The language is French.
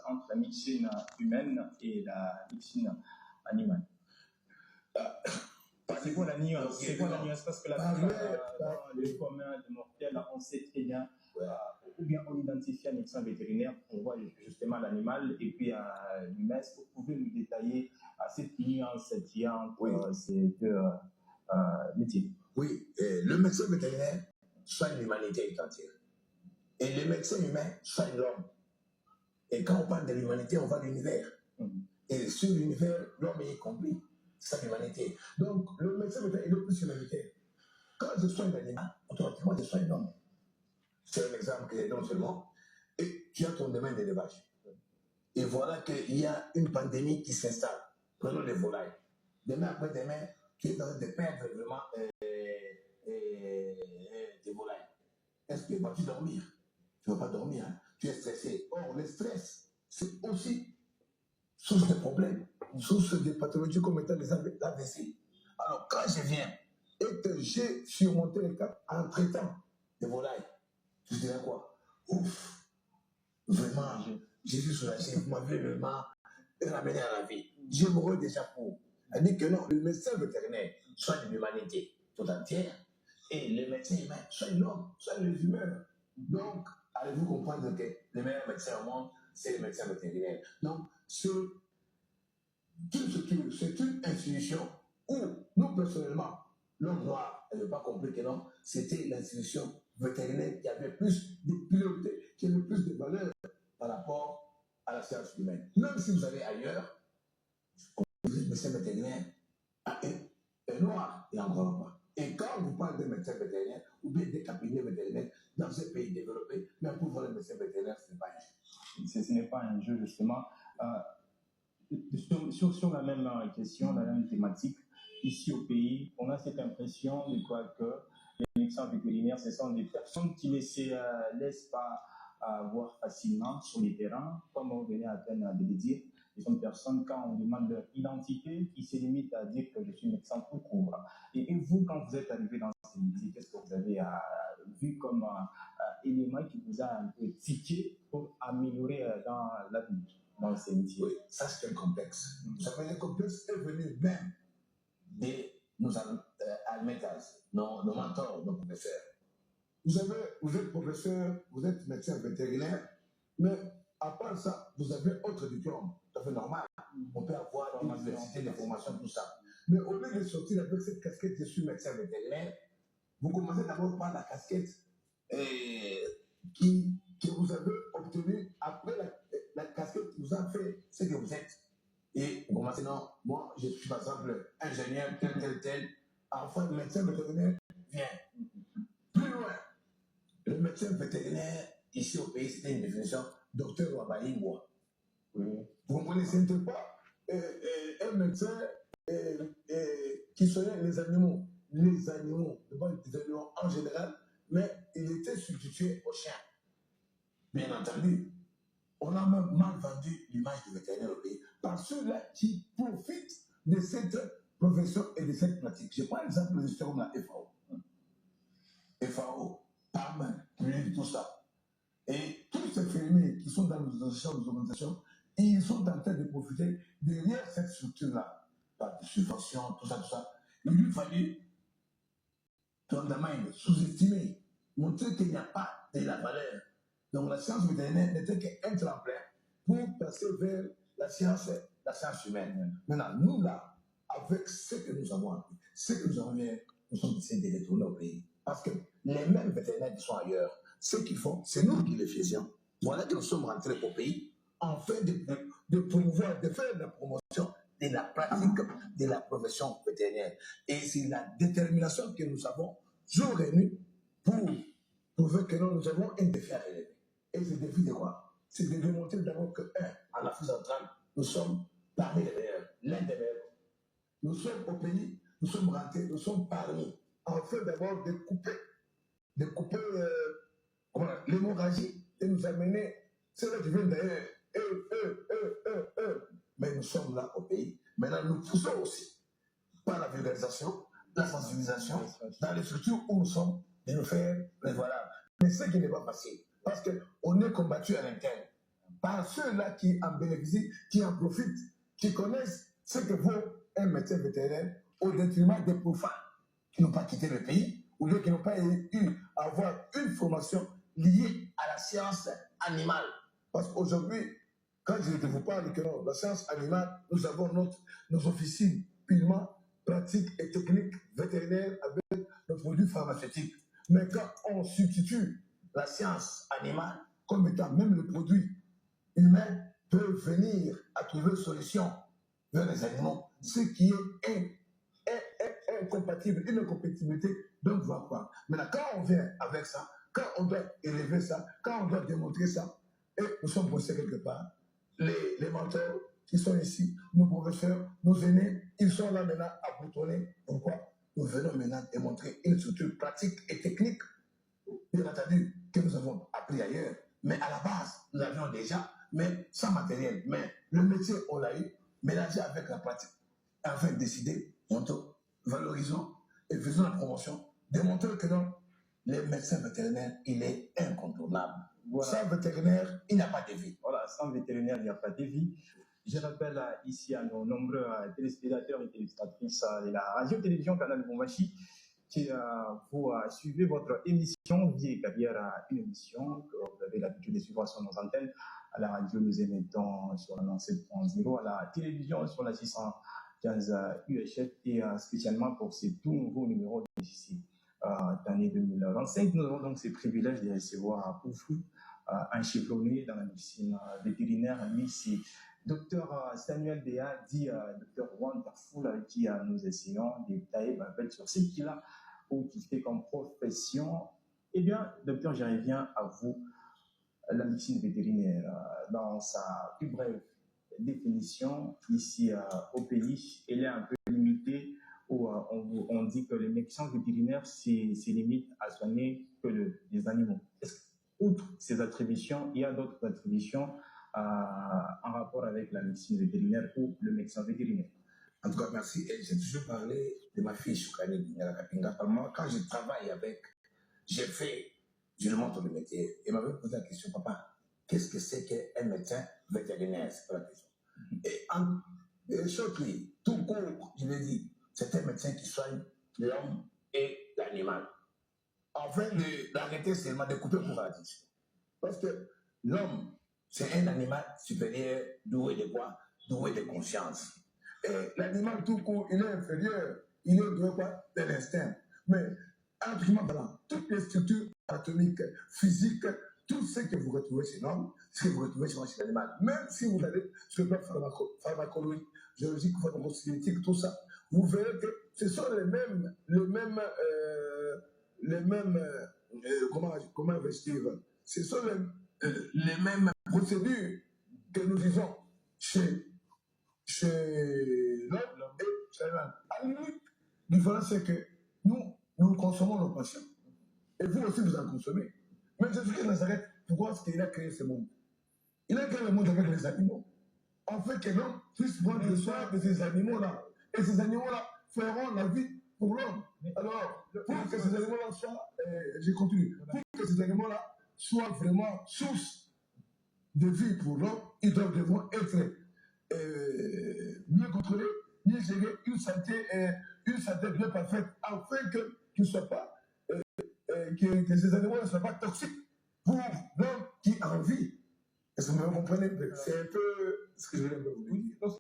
entre la médecine humaine et la médecine animale. C'est quoi la nuance? C'est quoi la nuance? Parce que dans le commun des mortels, on sait très bien, ou bien on identifie un médecin vétérinaire, on voit justement l'animal, et puis l'humain. Est-ce que vous pouvez nous détailler cette nuance qu'il y a entre ces deux métiers? Oui, le médecin vétérinaire soigne l'humanité tout entière. Et le médecin humain soigne l'homme. Et quand on parle de l'humanité, on parle de l'univers. Et sur l'univers, l'homme est compris. C'est l'humanité. Donc, le médecin vétérinaire est le plus humanitaire. Quand je soigne l'animal, automatiquement, je soigne l'homme. C'est un exemple que je donne seulement. Et tu as ton domaine d'élevage. Et voilà qu'il y a une pandémie qui s'installe. Prenons les volailles. Demain après demain, tu es en train de perdre vraiment tes volailles. Est-ce que vas-tu dormir? Tu ne vas pas dormir. Hein? Tu es stressé. Or, le stress, c'est aussi source de problèmes, source de pathologies comme étant les AVC. Alors, quand je viens et que j'ai surmonté les cas en traitant des volailles, je dirais quoi? Ouf, vraiment, je suis soulagé. Vous m'avez vraiment ramené à la vie. Je mourrais déjà pour. Elle dit que non, le médecin vétérinaire soigne l'humanité tout entière et le médecin humain soigne l'homme, soigne les humains. Donc, allez-vous comprendre que le meilleur médecin au monde, c'est le médecin vétérinaire. Donc, c'est une institution où, nous personnellement, l'homme noir n'avait pas compris que non, c'était l'institution vétérinaire qui avait plus de priorité, qui avait plus de valeur par rapport à la science humaine. Même si vous allez ailleurs, le médecin vétérinaire est noir et encore pas. Et quand vous parlez de médecin vétérinaire ou bien des cabinets vétérinaires dans ces pays développés, même pour voir le médecin vétérinaire, ce n'est pas un jeu. Ce n'est pas un jeu, justement. Sur la même question, la même thématique, ici au pays, on a cette impression de quoi que les médecins vétérinaires, ce sont des personnes qui ne se laissent pas voir facilement sur les terrains, comme on venait à peine de le dire. Ce sont des personnes, quand on demande leur identité, qui se limitent à dire que je suis médecin tout court. Et vous, quand vous êtes arrivé dans ces métiers, qu'est-ce que vous avez vu comme élément qui vous a un peu tiqué pour améliorer dans la vie? Dans ces métiers. Oui, ça c'est un complexe. Ça veut dire complexe est venu même de nos admetteurs, nos mentors, nos professeurs. Vous savez, vous êtes professeur, vous êtes médecin vétérinaire, mais à part ça, vous avez autre diplôme, tout à fait normal. On peut avoir une université de formation, tout ça. Mais au lieu de sortir avec cette casquette, je suis médecin vétérinaire, vous commencez d'abord par la casquette que vous avez obtenue après la casquette qui vous a fait ce que vous êtes. Et vous commencez, non, moi, je suis par exemple ingénieur, tel. Enfin, le médecin vétérinaire vient. Plus loin, le médecin vétérinaire, ici au pays, c'était une définition, docteur Wabalingwa. Vous comprenez, ce n'était pas un médecin qui soignait les animaux, les animaux en général, mais il était substitué aux chiens. Bien entendu, on a même mal vendu l'image du vétérinaire au pays par ceux-là qui profitent de cette profession et de cette pratique. Je prends l'exemple de comme la FAO. FAO, PAM, tout ça. Et tous ces fermiers qui sont dans nos organisations, ils sont en train de profiter derrière cette structure-là, par des subventions, tout ça. Il lui fallut sous-estimer, montrer qu'il n'y a pas de la valeur. Donc la science vétérinaire n'était qu'un tremplin pour passer vers la science humaine. Maintenant, nous là, avec ce que nous avons appris, ce que nous avons vu, nous sommes essayés de retourner au pays. Parce que les mêmes vétérinaires qui sont ailleurs, ce qu'ils font, c'est nous qui les faisions. Voilà que nous sommes rentrés au pays en fait de promouvoir, de faire la promotion de la pratique de la profession vétérinaire. Et c'est la détermination que nous avons jour et nuit pour prouver que nous avons un défi à relever. Et ce défi de quoi? C'est de démontrer d'abord que, en Afrique centrale, nous sommes parmi les meilleurs, l'un des meilleurs. Nous sommes au pays, nous sommes rentrés, nous sommes parmi. En fait, d'abord, de couper l'hémorragie et nous amener, c'est là qui vient d'ailleurs, mais nous sommes là au pays. Maintenant, nous poussons aussi par la vulgarisation, la sensibilisation, dans les structures où nous sommes, de nous faire prévaloir. Mais ce qui n'est pas facile, parce qu'on est combattu à l'interne par ceux-là qui en bénéficient, qui en profitent, qui connaissent ce que vaut un médecin vétérinaire au détriment des profanes qui n'ont pas quitté le pays ou qui n'ont pas eu à avoir une formation liée à la science animale. Parce qu'aujourd'hui, quand je vous parle que la science animale, nous avons nos officines purement pratiques et techniques vétérinaires avec nos produits pharmaceutiques. Mais quand on substitue la science animale comme étant même le produit humain peut venir à trouver une solution vers les animaux, ce qui est incompatible, une incompatibilité, donc on va quoi. Maintenant, quand on vient avec ça, quand on doit élever ça, quand on doit démontrer ça, et nous sommes posés quelque part, les mentors qui sont ici, nos professeurs, nos aînés, ils sont là maintenant à boutonner. Pourquoi? Nous venons maintenant démontrer une structure pratique et technique, bien entendu, que nous avons appris ailleurs. Mais à la base, nous l'avions déjà, mais sans matériel. Mais le métier, on l'a eu, mélangé avec la pratique. Afin de décider, valorisons et faisons la promotion, démontrons que non, les médecins vétérinaires, il est incontournable. Voilà. Sans vétérinaire, il n'y a pas de vie. Voilà, sans vétérinaire, il n'y a pas de vie. Je rappelle ici à nos nombreux téléspectateurs et téléspectatrices de la radio-télévision Canal Bombashi que vous suivez votre émission Vie et Carrière, une émission que vous avez l'habitude de suivre sur nos antennes. À la radio, nous émettons sur la 97.0, à la télévision sur la 615 UHF et spécialement pour ces tout nouveaux numéros d'ici d'année 2025. Nous avons donc ce privilège de recevoir pour vous un chevronné dans la médecine vétérinaire. Lui, c'est Dr Samuel Béa, dit Dr Wonderful, avec qui nous essayons de détailler sur ce qu'il a ou qu'il fait comme profession. Eh bien, docteur, je reviens à vous. La médecine vétérinaire, dans sa plus brève définition, ici au pays, elle est un peu limitée, où on dit que les médecins vétérinaires, c'est limite à soigner que les animaux. Outre ces attributions, il y a d'autres attributions en rapport avec la médecine vétérinaire ou le médecin vétérinaire. En tout cas, merci. Et j'ai toujours parlé de ma fille Choukani Bingalakapinga. Moi, quand je travaille avec, je lui montre le métier. Et m'avait posé la question, papa, qu'est-ce que c'est qu'un médecin vétérinaire? C'est pas la question. Et surpris, tout court, je l'ai dit, c'est un médecin qui soigne l'homme et l'animal. Afin d'arrêter seulement de couper pour la diction. Parce que l'homme, c'est un animal supérieur, doué de quoi? Doué de conscience. Et l'animal tout court, il est inférieur, il est doué quoi? De l'instinct. Mais, voilà, toutes les structures anatomiques, physiques, tout ce que vous retrouvez chez l'homme, ce que vous retrouvez chez l'animal, même si vous allez sur le plan pharmacologique, géologique, pharmacocinétique, tout ça, vous verrez que ce sont les mêmes comment investir. Ce sont les mêmes procédures que nous disons chez l'homme et chez l'animal. À la limite, la différence c'est que nous consommons nos patients. Et vous aussi, vous en consommez. Mais Jésus-Christ de Nazareth, pourquoi est-ce qu'il a créé ce monde? Il a créé le monde avec les animaux. En fait, que l'homme puisse prendre le soin de ces animaux-là. Et ces animaux-là feront la vie pour l'homme. Alors, pour que ces animaux-là soient, je continue, pour que ces animaux-là soient vraiment source de vie pour l'homme, ils doivent devoir être mieux contrôlés, mieux gérés, une santé bien parfaite, afin qu'ils ne soient pas, que ces animaux ne soient pas toxiques pour l'homme qui en vit. Est-ce que vous me comprenez? C'est un peu ce que je voulais vous dire.